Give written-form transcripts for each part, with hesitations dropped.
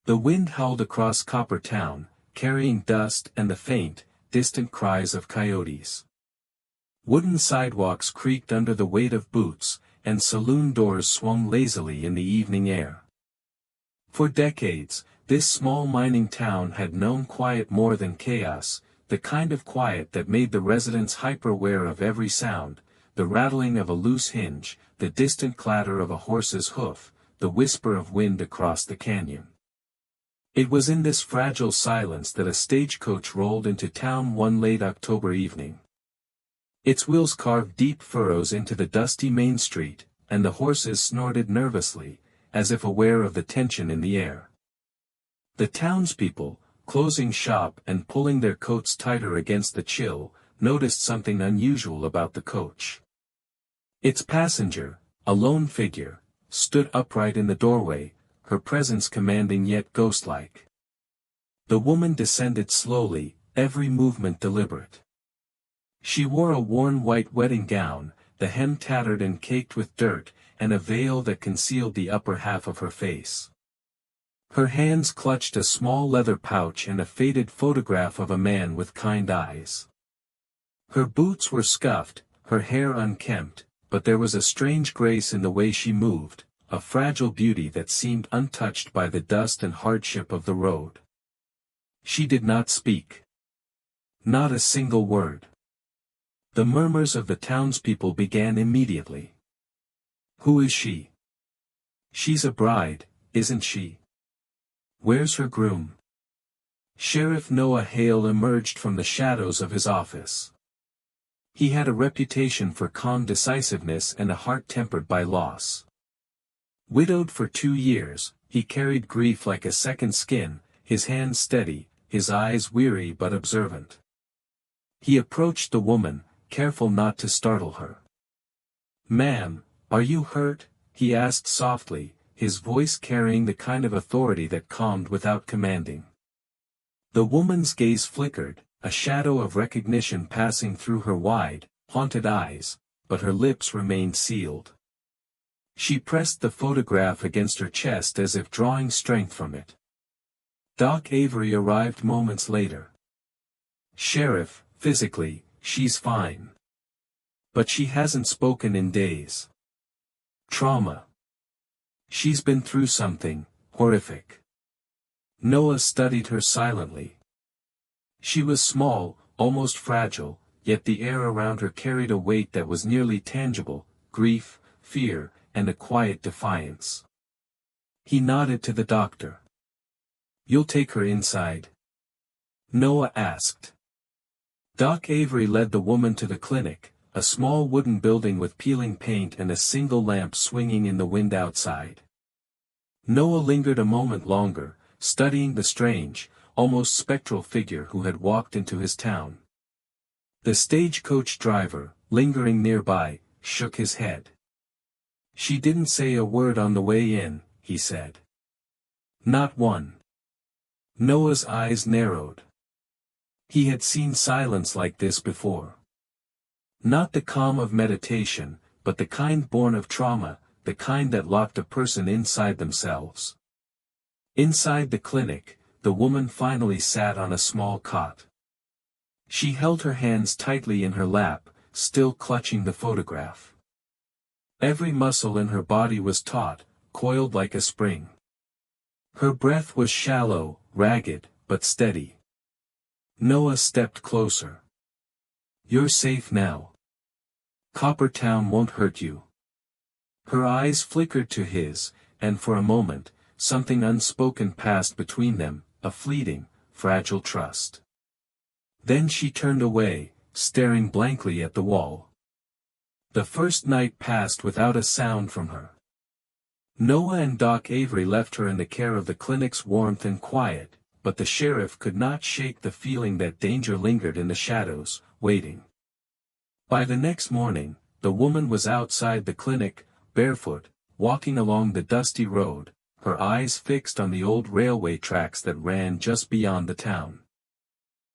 The wind howled across Copper Town, carrying dust and the faint, distant cries of coyotes. Wooden sidewalks creaked under the weight of boots, and saloon doors swung lazily in the evening air. For decades, this small mining town had known quiet more than chaos, the kind of quiet that made the residents hyper-aware of every sound, the rattling of a loose hinge, the distant clatter of a horse's hoof, the whisper of wind across the canyon. It was in this fragile silence that a stagecoach rolled into town one late October evening. Its wheels carved deep furrows into the dusty main street, and the horses snorted nervously, as if aware of the tension in the air. The townspeople, closing shop and pulling their coats tighter against the chill, noticed something unusual about the coach. Its passenger, a lone figure, stood upright in the doorway, her presence commanding yet ghost-like. The woman descended slowly, every movement deliberate. She wore a worn white wedding gown, the hem tattered and caked with dirt, and a veil that concealed the upper half of her face. Her hands clutched a small leather pouch and a faded photograph of a man with kind eyes. Her boots were scuffed, her hair unkempt, but there was a strange grace in the way she moved, a fragile beauty that seemed untouched by the dust and hardship of the road. She did not speak. Not a single word. The murmurs of the townspeople began immediately. Who is she? She's a bride, isn't she? Where's her groom? Sheriff Noah Hale emerged from the shadows of his office. He had a reputation for calm decisiveness and a heart tempered by loss. Widowed for 2 years, he carried grief like a second skin, his hands steady, his eyes weary but observant. He approached the woman, careful not to startle her. "Ma'am, are you hurt?" he asked softly, his voice carrying the kind of authority that calmed without commanding. The woman's gaze flickered, a shadow of recognition passing through her wide, haunted eyes, but her lips remained sealed. She pressed the photograph against her chest as if drawing strength from it. Doc Avery arrived moments later. "Sheriff, physically, she's fine. But she hasn't spoken in days. Trauma. She's been through something horrific." Noah studied her silently. She was small, almost fragile, yet the air around her carried a weight that was nearly tangible, grief, fear, and a quiet defiance. He nodded to the doctor. "You'll take her inside?" Noah asked. Doc Avery led the woman to the clinic, a small wooden building with peeling paint and a single lamp swinging in the wind outside. Noah lingered a moment longer, studying the strange, almost spectral figure who had walked into his town. The stagecoach driver, lingering nearby, shook his head. "She didn't say a word on the way in," he said. "Not one." Noah's eyes narrowed. He had seen silence like this before. Not the calm of meditation, but the kind born of trauma, the kind that locked a person inside themselves. Inside the clinic, the woman finally sat on a small cot. She held her hands tightly in her lap, still clutching the photograph. Every muscle in her body was taut, coiled like a spring. Her breath was shallow, ragged, but steady. Noah stepped closer. "You're safe now. Copper Town won't hurt you." Her eyes flickered to his, and for a moment, something unspoken passed between them, a fleeting, fragile trust. Then she turned away, staring blankly at the wall. The first night passed without a sound from her. Noah and Doc Avery left her in the care of the clinic's warmth and quiet, but the sheriff could not shake the feeling that danger lingered in the shadows, waiting. By the next morning, the woman was outside the clinic, barefoot, walking along the dusty road, her eyes fixed on the old railway tracks that ran just beyond the town.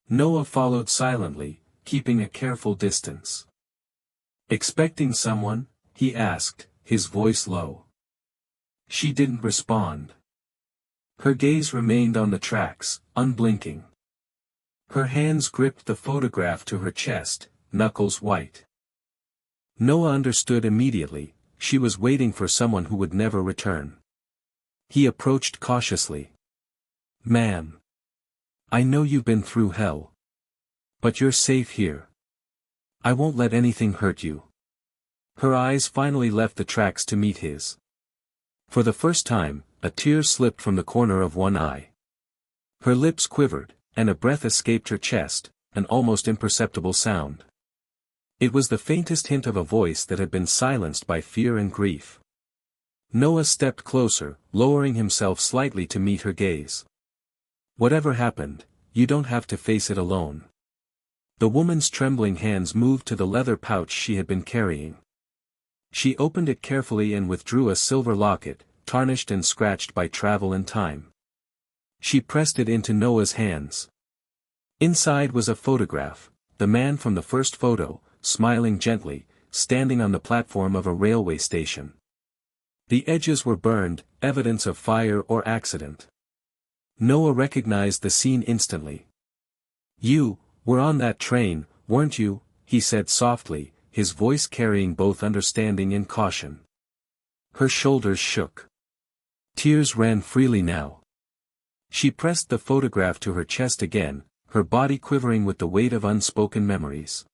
Noah followed silently, keeping a careful distance. "Expecting someone?" he asked, his voice low. She didn't respond. Her gaze remained on the tracks, unblinking. Her hands gripped the photograph to her chest, knuckles white. Noah understood immediately, she was waiting for someone who would never return. He approached cautiously. "Ma'am. I know you've been through hell. But you're safe here. I won't let anything hurt you." Her eyes finally left the tracks to meet his. For the first time, a tear slipped from the corner of one eye. Her lips quivered, and a breath escaped her chest, an almost imperceptible sound. It was the faintest hint of a voice that had been silenced by fear and grief. Noah stepped closer, lowering himself slightly to meet her gaze. "Whatever happened, you don't have to face it alone." The woman's trembling hands moved to the leather pouch she had been carrying. She opened it carefully and withdrew a silver locket, tarnished and scratched by travel and time. She pressed it into Noah's hands. Inside was a photograph, the man from the first photo, smiling gently, standing on the platform of a railway station. The edges were burned, evidence of fire or accident. Noah recognized the scene instantly. "You were on that train, weren't you?" he said softly, his voice carrying both understanding and caution. Her shoulders shook. Tears ran freely now. She pressed the photograph to her chest again, her body quivering with the weight of unspoken memories.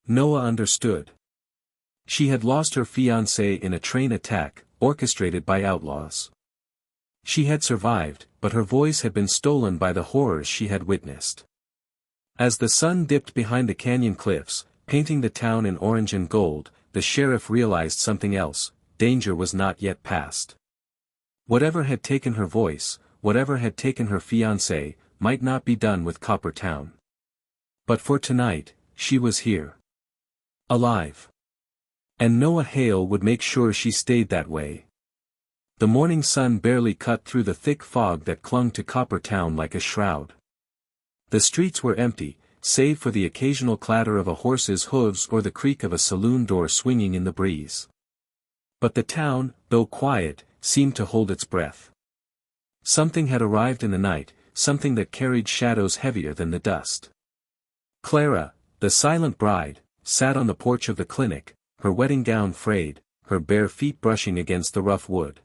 Noah understood. She had lost her fiancé in a train attack, orchestrated by outlaws. She had survived, but her voice had been stolen by the horrors she had witnessed. As the sun dipped behind the canyon cliffs, painting the town in orange and gold, the sheriff realized something else: danger was not yet past. Whatever had taken her voice, whatever had taken her fiancé, might not be done with Copper Town. But for tonight, she was here. Alive. And Noah Hale would make sure she stayed that way. The morning sun barely cut through the thick fog that clung to Copper Town like a shroud. The streets were empty, save for the occasional clatter of a horse's hooves or the creak of a saloon door swinging in the breeze. But the town, though quiet, seemed to hold its breath. Something had arrived in the night, something that carried shadows heavier than the dust. Clara, the silent bride, sat on the porch of the clinic, her wedding gown frayed, her bare feet brushing against the rough wood.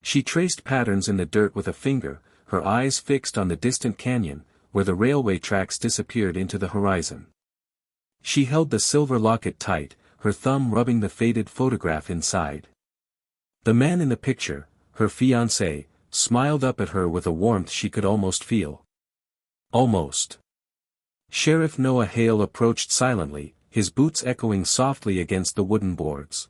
She traced patterns in the dirt with a finger, her eyes fixed on the distant canyon, where the railway tracks disappeared into the horizon. She held the silver locket tight, her thumb rubbing the faded photograph inside. The man in the picture, her fiancé, smiled up at her with a warmth she could almost feel. Almost. Sheriff Noah Hale approached silently, his boots echoing softly against the wooden boards.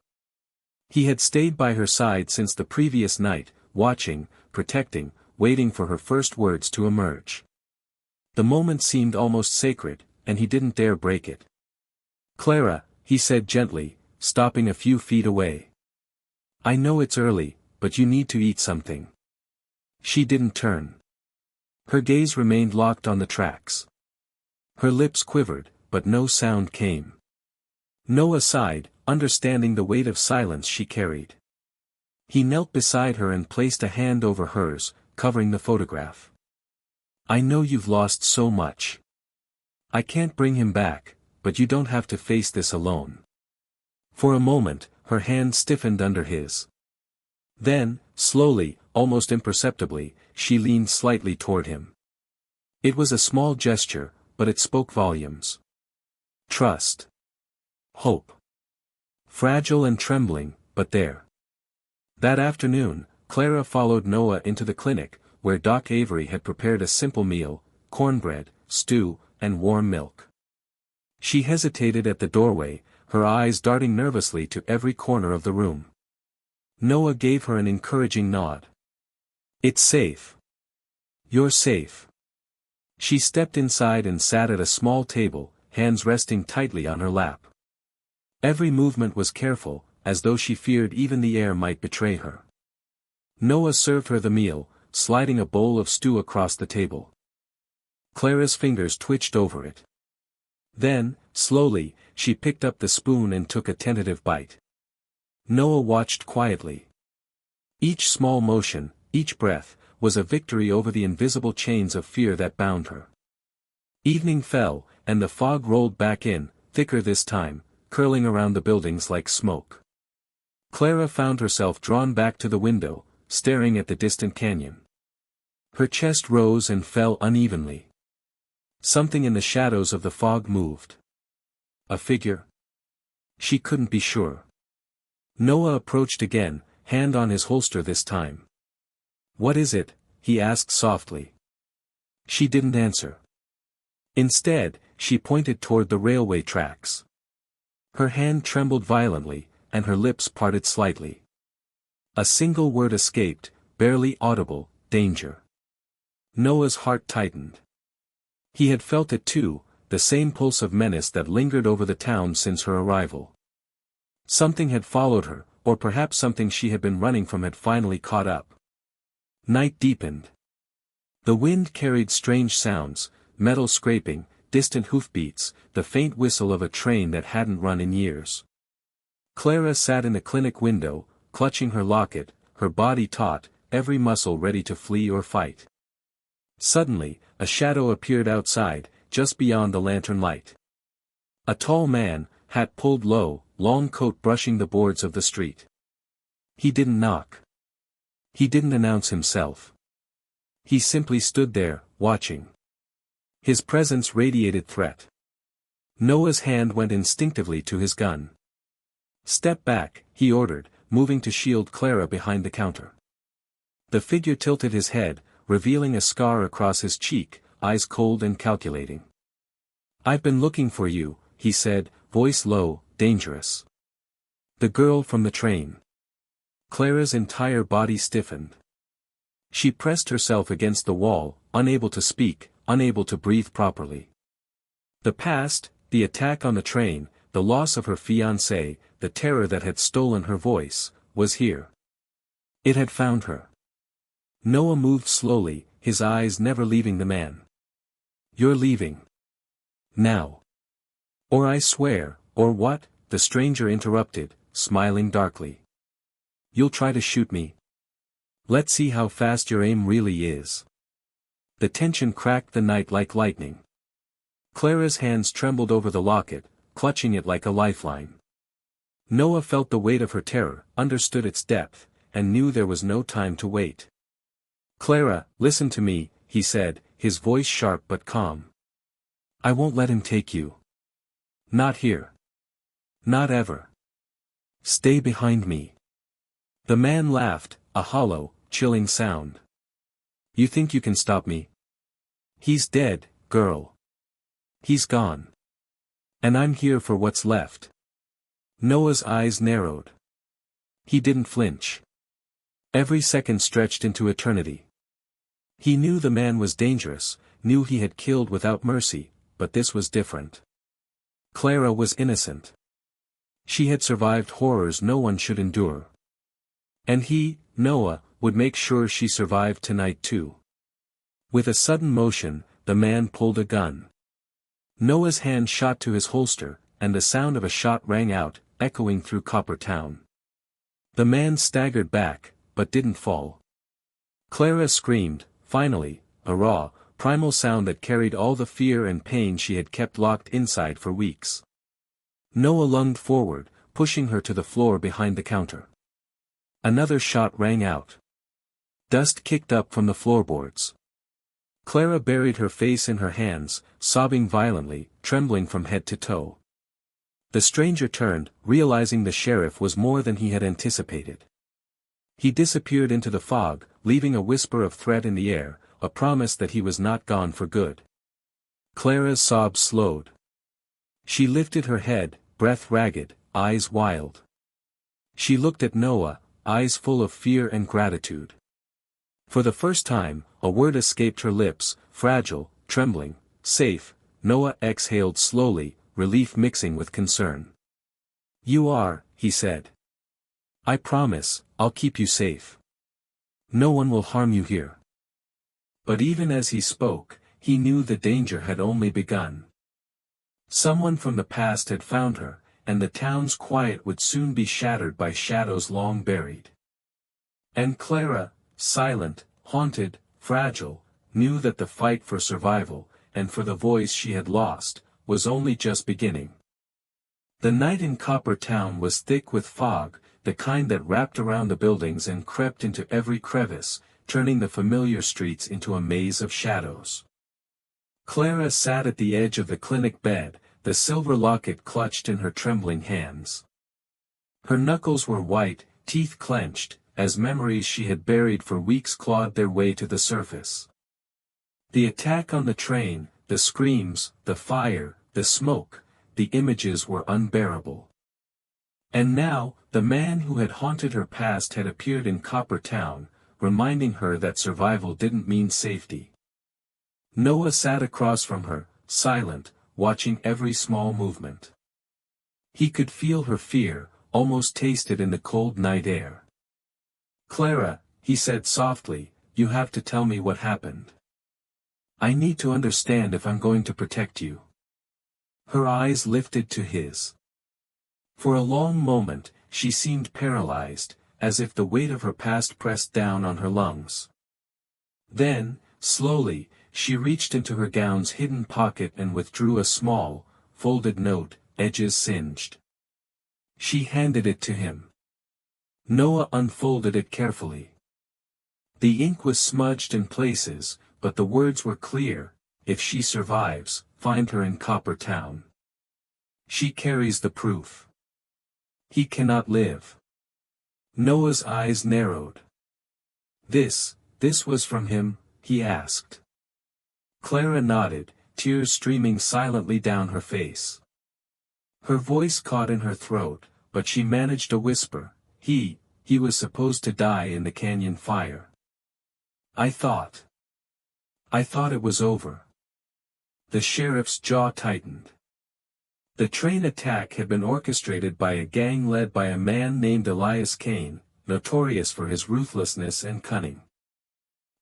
He had stayed by her side since the previous night, watching, protecting, waiting for her first words to emerge. The moment seemed almost sacred, and he didn't dare break it. "Clara," he said gently, stopping a few feet away. "I know it's early, but you need to eat something." She didn't turn. Her gaze remained locked on the tracks. Her lips quivered, but no sound came. Noah sighed, understanding the weight of silence she carried. He knelt beside her and placed a hand over hers, covering the photograph. "I know you've lost so much. I can't bring him back, but you don't have to face this alone." For a moment, her hand stiffened under his. Then, slowly, almost imperceptibly, she leaned slightly toward him. It was a small gesture, but it spoke volumes. Trust. Hope. Fragile and trembling, but there. That afternoon, Clara followed Noah into the clinic, where Doc Avery had prepared a simple meal: cornbread, stew, and warm milk. She hesitated at the doorway, her eyes darting nervously to every corner of the room. Noah gave her an encouraging nod. "It's safe. You're safe." She stepped inside and sat at a small table, hands resting tightly on her lap. Every movement was careful, as though she feared even the air might betray her. Noah served her the meal, sliding a bowl of stew across the table. Clara's fingers twitched over it. Then, slowly, she picked up the spoon and took a tentative bite. Noah watched quietly. Each small motion, each breath, was a victory over the invisible chains of fear that bound her. Evening fell, and the fog rolled back in, thicker this time, curling around the buildings like smoke. Clara found herself drawn back to the window, staring at the distant canyon. Her chest rose and fell unevenly. Something in the shadows of the fog moved. A figure? She couldn't be sure. Noah approached again, hand on his holster this time. "What is it?" he asked softly. She didn't answer. Instead, she pointed toward the railway tracks. Her hand trembled violently, and her lips parted slightly. A single word escaped, barely audible: danger. Noah's heart tightened. He had felt it too, the same pulse of menace that lingered over the town since her arrival. Something had followed her, or perhaps something she had been running from had finally caught up. Night deepened. The wind carried strange sounds, metal scraping, distant hoofbeats, the faint whistle of a train that hadn't run in years. Clara sat in the clinic window, clutching her locket, her body taut, every muscle ready to flee or fight. Suddenly, a shadow appeared outside, just beyond the lantern light. A tall man, hat pulled low, long coat brushing the boards of the street. He didn't knock. He didn't announce himself. He simply stood there, watching. His presence radiated threat. Noah's hand went instinctively to his gun. "Step back," he ordered, moving to shield Clara behind the counter. The figure tilted his head, revealing a scar across his cheek, eyes cold and calculating. "I've been looking for you," he said, voice low, dangerous. "The girl from the train." Clara's entire body stiffened. She pressed herself against the wall, unable to speak, unable to breathe properly. The past, the attack on the train, the loss of her fiancé, the terror that had stolen her voice, was here. It had found her. Noah moved slowly, his eyes never leaving the man. "You're leaving. Now. Or I swear, or what?" the stranger interrupted, smiling darkly. "You'll try to shoot me? Let's see how fast your aim really is." The tension cracked the night like lightning. Clara's hands trembled over the locket, clutching it like a lifeline. Noah felt the weight of her terror, understood its depth, and knew there was no time to wait. "Clara, listen to me," he said, his voice sharp but calm. "I won't let him take you. Not here. Not ever. Stay behind me." The man laughed, a hollow, chilling sound. "You think you can stop me? He's dead, girl. He's gone. And I'm here for what's left." Noah's eyes narrowed. He didn't flinch. Every second stretched into eternity. He knew the man was dangerous, knew he had killed without mercy, but this was different. Clara was innocent. She had survived horrors no one should endure. And he, Noah, would make sure she survived tonight too. With a sudden motion, the man pulled a gun. Noah's hand shot to his holster, and the sound of a shot rang out, echoing through Copper Town. The man staggered back, but didn't fall. Clara screamed, finally, a raw, primal sound that carried all the fear and pain she had kept locked inside for weeks. Noah lunged forward, pushing her to the floor behind the counter. Another shot rang out. Dust kicked up from the floorboards. Clara buried her face in her hands, sobbing violently, trembling from head to toe. The stranger turned, realizing the sheriff was more than he had anticipated. He disappeared into the fog, leaving a whisper of threat in the air, a promise that he was not gone for good. Clara's sobs slowed. She lifted her head, breath ragged, eyes wild. She looked at Noah, eyes full of fear and gratitude. For the first time, a word escaped her lips, fragile, trembling, safe. Noah exhaled slowly, relief mixing with concern. "You are," he said. "I promise, I'll keep you safe. No one will harm you here." But even as he spoke, he knew the danger had only begun. Someone from the past had found her, and the town's quiet would soon be shattered by shadows long buried. And Clara, silent, haunted, fragile, knew that the fight for survival, and for the voice she had lost, was only just beginning. The night in Copper Town was thick with fog, the kind that wrapped around the buildings and crept into every crevice, turning the familiar streets into a maze of shadows. Clara sat at the edge of the clinic bed, the silver locket clutched in her trembling hands. Her knuckles were white, teeth clenched, as memories she had buried for weeks clawed their way to the surface. The attack on the train, the screams, the fire, the smoke, the images were unbearable. And now, the man who had haunted her past had appeared in Copper Town, reminding her that survival didn't mean safety. Noah sat across from her, silent, watching every small movement. He could feel her fear, almost taste it in the cold night air. "Clara," he said softly, "you have to tell me what happened. I need to understand if I'm going to protect you." Her eyes lifted to his. For a long moment, she seemed paralyzed, as if the weight of her past pressed down on her lungs. Then, slowly, she reached into her gown's hidden pocket and withdrew a small, folded note, edges singed. She handed it to him. Noah unfolded it carefully. The ink was smudged in places, but the words were clear: "If she survives, find her in Copper Town. She carries the proof. He cannot live." Noah's eyes narrowed. This was from him?" he asked. Clara nodded, tears streaming silently down her face. Her voice caught in her throat, but she managed a whisper. He was supposed to die in the canyon fire. I thought it was over." The sheriff's jaw tightened. The train attack had been orchestrated by a gang led by a man named Elias Kane, notorious for his ruthlessness and cunning.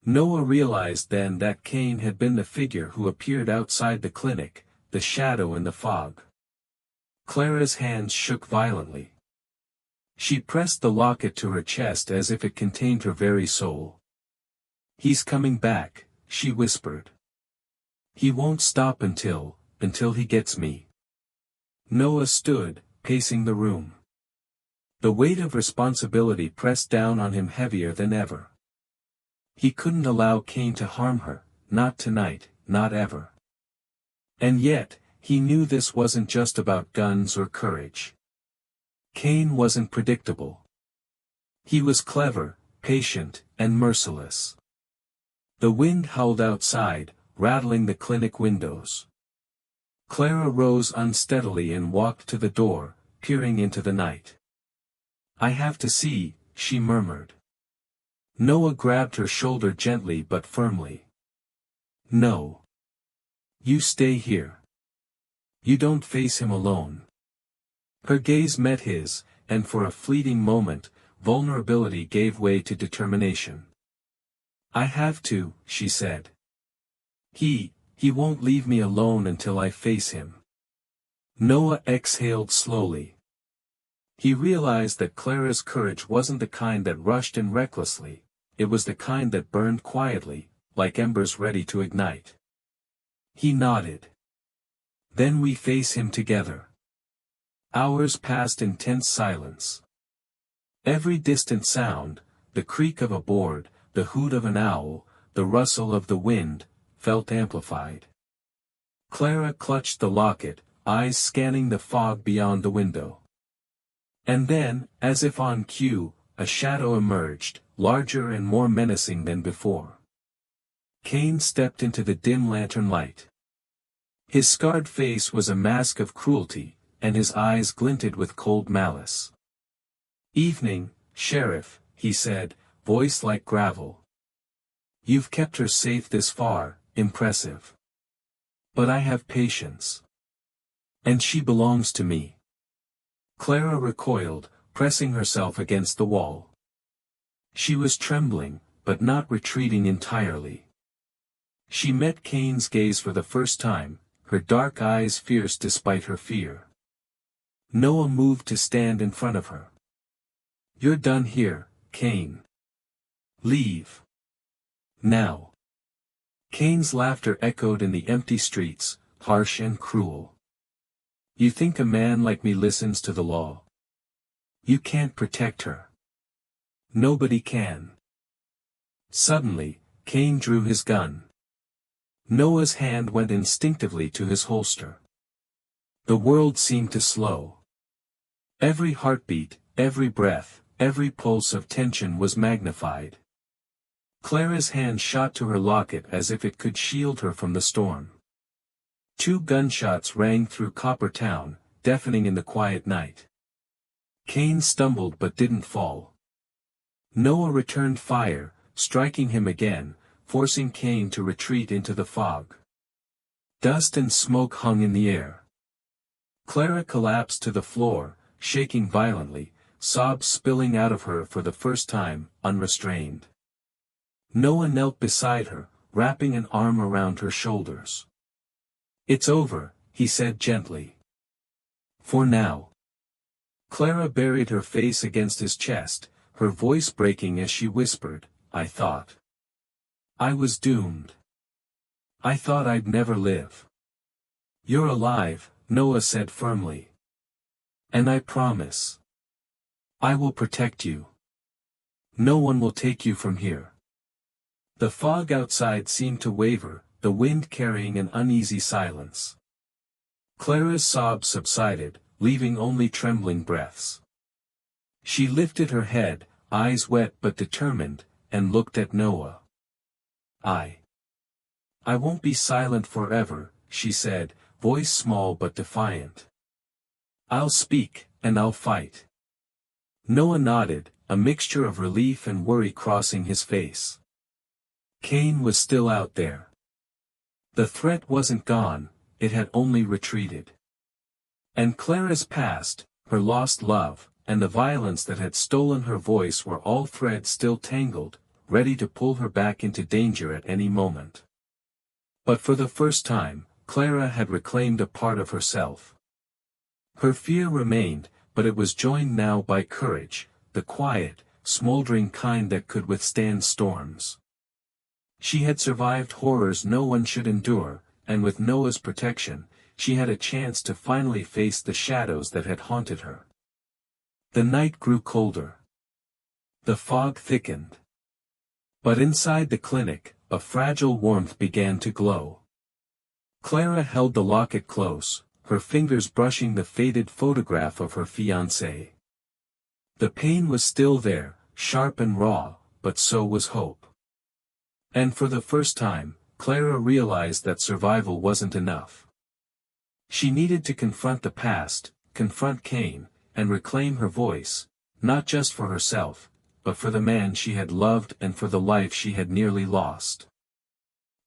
Noah realized then that Kane had been the figure who appeared outside the clinic, the shadow in the fog. Clara's hands shook violently. She pressed the locket to her chest as if it contained her very soul. "He's coming back," she whispered. "He won't stop until he gets me." Noah stood, pacing the room. The weight of responsibility pressed down on him heavier than ever. He couldn't allow Kane to harm her, not tonight, not ever. And yet, he knew this wasn't just about guns or courage. Kane wasn't predictable. He was clever, patient, and merciless. The wind howled outside, rattling the clinic windows. Clara rose unsteadily and walked to the door, peering into the night. "I have to see," she murmured. Noah grabbed her shoulder gently but firmly. "No. You stay here. You don't face him alone." Her gaze met his, and for a fleeting moment, vulnerability gave way to determination. "I have to," she said. He won't leave me alone until I face him." Noah exhaled slowly. He realized that Clara's courage wasn't the kind that rushed in recklessly, it was the kind that burned quietly, like embers ready to ignite. He nodded. "Then we face him together." Hours passed in tense silence. Every distant sound, the creak of a board, the hoot of an owl, the rustle of the wind, felt amplified. Clara clutched the locket, eyes scanning the fog beyond the window. And then, as if on cue, a shadow emerged, larger and more menacing than before. Kane stepped into the dim lantern light. His scarred face was a mask of cruelty, and his eyes glinted with cold malice. "Evening, Sheriff," he said, voice like gravel. "You've kept her safe this far, impressive. But I have patience. And she belongs to me." Clara recoiled, pressing herself against the wall. She was trembling, but not retreating entirely. She met Kane's gaze for the first time, her dark eyes fierce despite her fear. Noah moved to stand in front of her. "You're done here, Kane. Leave." Now. Cain's laughter echoed in the empty streets, harsh and cruel. You think a man like me listens to the law? You can't protect her. Nobody can. Suddenly, Cain drew his gun. Noah's hand went instinctively to his holster. The world seemed to slow. Every heartbeat, every breath, every pulse of tension was magnified. Clara's hand shot to her locket as if it could shield her from the storm. 2 gunshots rang through Copper Town, deafening in the quiet night. Cain stumbled but didn't fall. Noah returned fire, striking him again, forcing Cain to retreat into the fog. Dust and smoke hung in the air. Clara collapsed to the floor, shaking violently, sobs spilling out of her for the first time, unrestrained. Noah knelt beside her, wrapping an arm around her shoulders. It's over, he said gently. For now. Clara buried her face against his chest, her voice breaking as she whispered, I thought. I was doomed. I thought I'd never live. You're alive, Noah said firmly. And I promise. I will protect you. No one will take you from here. The fog outside seemed to waver, the wind carrying an uneasy silence. Clara's sobs subsided, leaving only trembling breaths. She lifted her head, eyes wet but determined, and looked at Noah. I won't be silent forever, she said, voice small but defiant. I'll speak, and I'll fight. Noah nodded, a mixture of relief and worry crossing his face. Cain was still out there. The threat wasn't gone, it had only retreated. And Clara's past, her lost love, and the violence that had stolen her voice were all threads still tangled, ready to pull her back into danger at any moment. But for the first time, Clara had reclaimed a part of herself. Her fear remained, but it was joined now by courage, the quiet, smoldering kind that could withstand storms. She had survived horrors no one should endure, and with Noah's protection, she had a chance to finally face the shadows that had haunted her. The night grew colder. The fog thickened. But inside the clinic, a fragile warmth began to glow. Clara held the locket close, her fingers brushing the faded photograph of her fiancé. The pain was still there, sharp and raw, but so was hope. And for the first time, Clara realized that survival wasn't enough. She needed to confront the past, confront Cain, and reclaim her voice, not just for herself, but for the man she had loved and for the life she had nearly lost.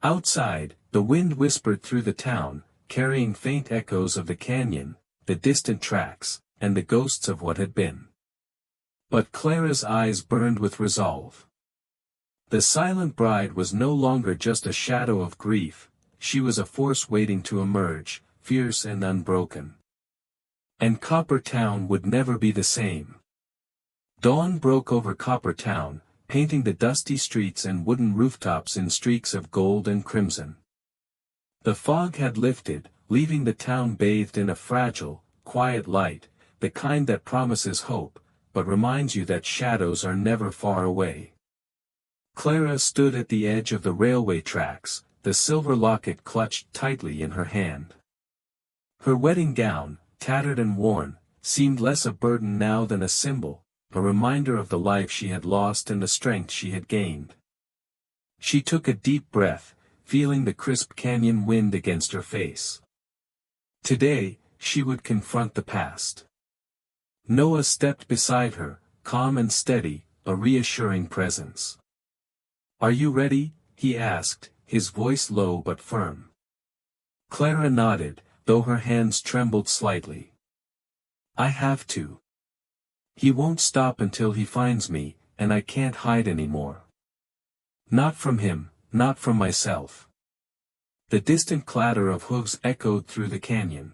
Outside, the wind whispered through the town, carrying faint echoes of the canyon, the distant tracks, and the ghosts of what had been. But Clara's eyes burned with resolve. The silent bride was no longer just a shadow of grief, she was a force waiting to emerge, fierce and unbroken. And Copper Town would never be the same. Dawn broke over Copper Town, painting the dusty streets and wooden rooftops in streaks of gold and crimson. The fog had lifted, leaving the town bathed in a fragile, quiet light, the kind that promises hope, but reminds you that shadows are never far away. Clara stood at the edge of the railway tracks, the silver locket clutched tightly in her hand. Her wedding gown, tattered and worn, seemed less a burden now than a symbol, a reminder of the life she had lost and the strength she had gained. She took a deep breath, feeling the crisp canyon wind against her face. Today, she would confront the past. Noah stepped beside her, calm and steady, a reassuring presence. Are you ready? He asked, his voice low but firm. Clara nodded, though her hands trembled slightly. I have to. He won't stop until he finds me, and I can't hide anymore. Not from him, not from myself. The distant clatter of hooves echoed through the canyon.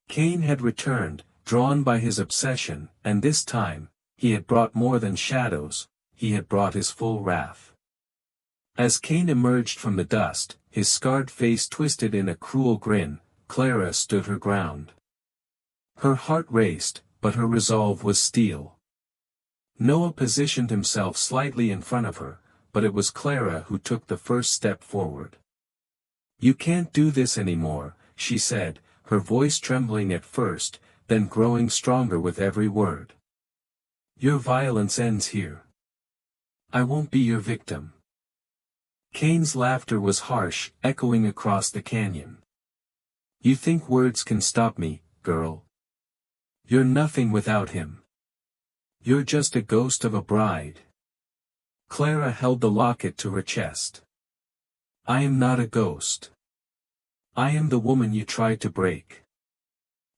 Cain had returned, drawn by his obsession, and this time, he had brought more than shadows, he had brought his full wrath. As Kane emerged from the dust, his scarred face twisted in a cruel grin, Clara stood her ground. Her heart raced, but her resolve was steel. Noah positioned himself slightly in front of her, but it was Clara who took the first step forward. "You can't do this anymore," she said, her voice trembling at first, then growing stronger with every word. "Your violence ends here. I won't be your victim." Kane's laughter was harsh, echoing across the canyon. "You think words can stop me, girl? You're nothing without him. You're just a ghost of a bride." Clara held the locket to her chest. "I am not a ghost. I am the woman you tried to break.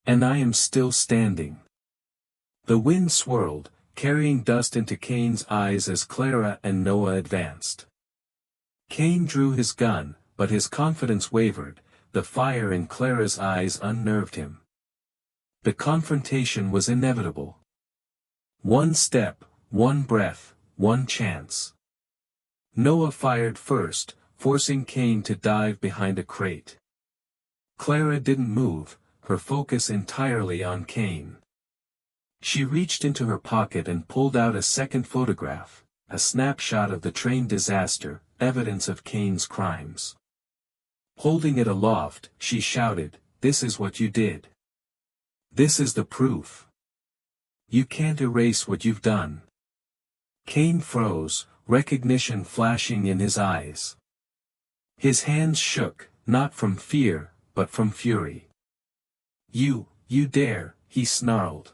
And I am still standing." The wind swirled, carrying dust into Kane's eyes as Clara and Noah advanced. Kane drew his gun, but his confidence wavered, the fire in Clara's eyes unnerved him. The confrontation was inevitable. One step, one breath, one chance. Noah fired first, forcing Kane to dive behind a crate. Clara didn't move, her focus entirely on Kane. She reached into her pocket and pulled out a second photograph, a snapshot of the train disaster, evidence of Kane's crimes. Holding it aloft, she shouted, "This is what you did. This is the proof. You can't erase what you've done." Kane froze, recognition flashing in his eyes. His hands shook, not from fear, but from fury. You dare," he snarled.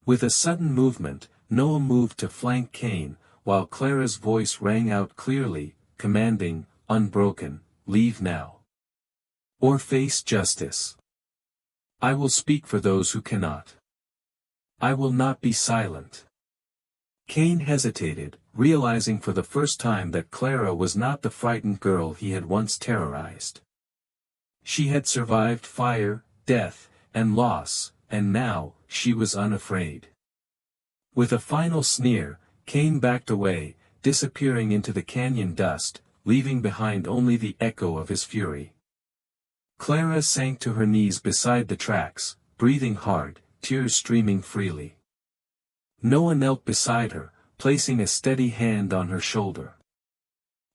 With a sudden movement, Noah moved to flank Kane, while Clara's voice rang out clearly, commanding, unbroken, "Leave now. Or face justice. I will speak for those who cannot. I will not be silent." Kane hesitated, realizing for the first time that Clara was not the frightened girl he had once terrorized. She had survived fire, death, and loss, and now, she was unafraid. With a final sneer, Kane backed away, disappearing into the canyon dust, leaving behind only the echo of his fury. Clara sank to her knees beside the tracks, breathing hard, tears streaming freely. Noah knelt beside her, placing a steady hand on her shoulder.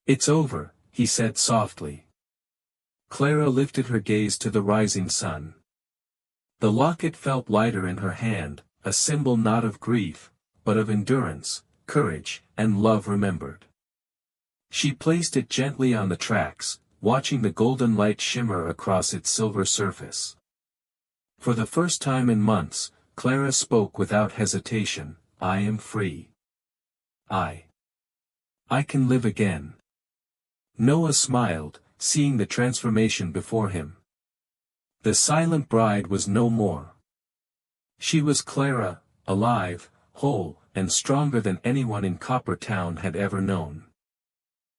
"It's over," he said softly. Clara lifted her gaze to the rising sun. The locket felt lighter in her hand, a symbol not of grief, but of endurance, courage, and love remembered. She placed it gently on the tracks, watching the golden light shimmer across its silver surface. For the first time in months, Clara spoke without hesitation, "I am free. I can live again." Noah smiled, seeing the transformation before him. The silent bride was no more. She was Clara, alive, whole, and stronger than anyone in Copper Town had ever known.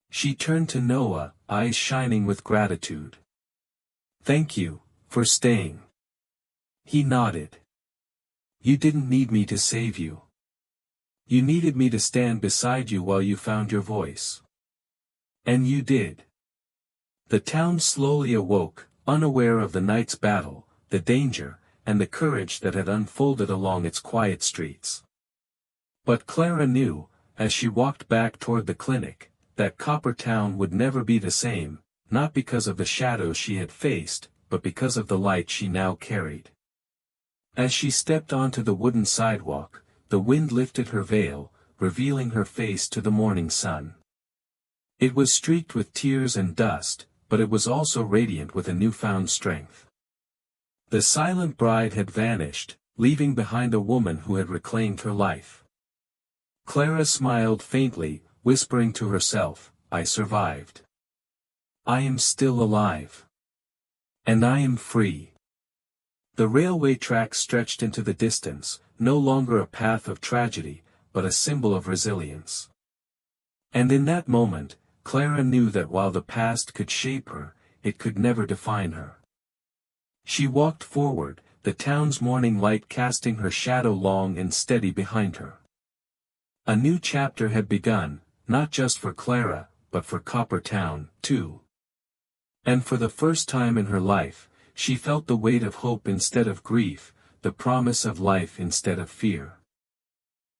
She turned to Noah, eyes shining with gratitude. "Thank you, for staying." He nodded. "You didn't need me to save you. You needed me to stand beside you while you found your voice. And you did." The town slowly awoke, unaware of the night's battle, the danger, and the courage that had unfolded along its quiet streets. But Clara knew, as she walked back toward the clinic, that Copper Town would never be the same, not because of the shadows she had faced, but because of the light she now carried. As she stepped onto the wooden sidewalk, the wind lifted her veil, revealing her face to the morning sun. It was streaked with tears and dust, but it was also radiant with a newfound strength. The silent bride had vanished, leaving behind a woman who had reclaimed her life. Clara smiled faintly, whispering to herself, "I survived. I am still alive. And I am free." The railway tracks stretched into the distance, no longer a path of tragedy, but a symbol of resilience. And in that moment, Clara knew that while the past could shape her, it could never define her. She walked forward, the town's morning light casting her shadow long and steady behind her. A new chapter had begun, not just for Clara, but for Copper Town, too. And for the first time in her life, she felt the weight of hope instead of grief, the promise of life instead of fear.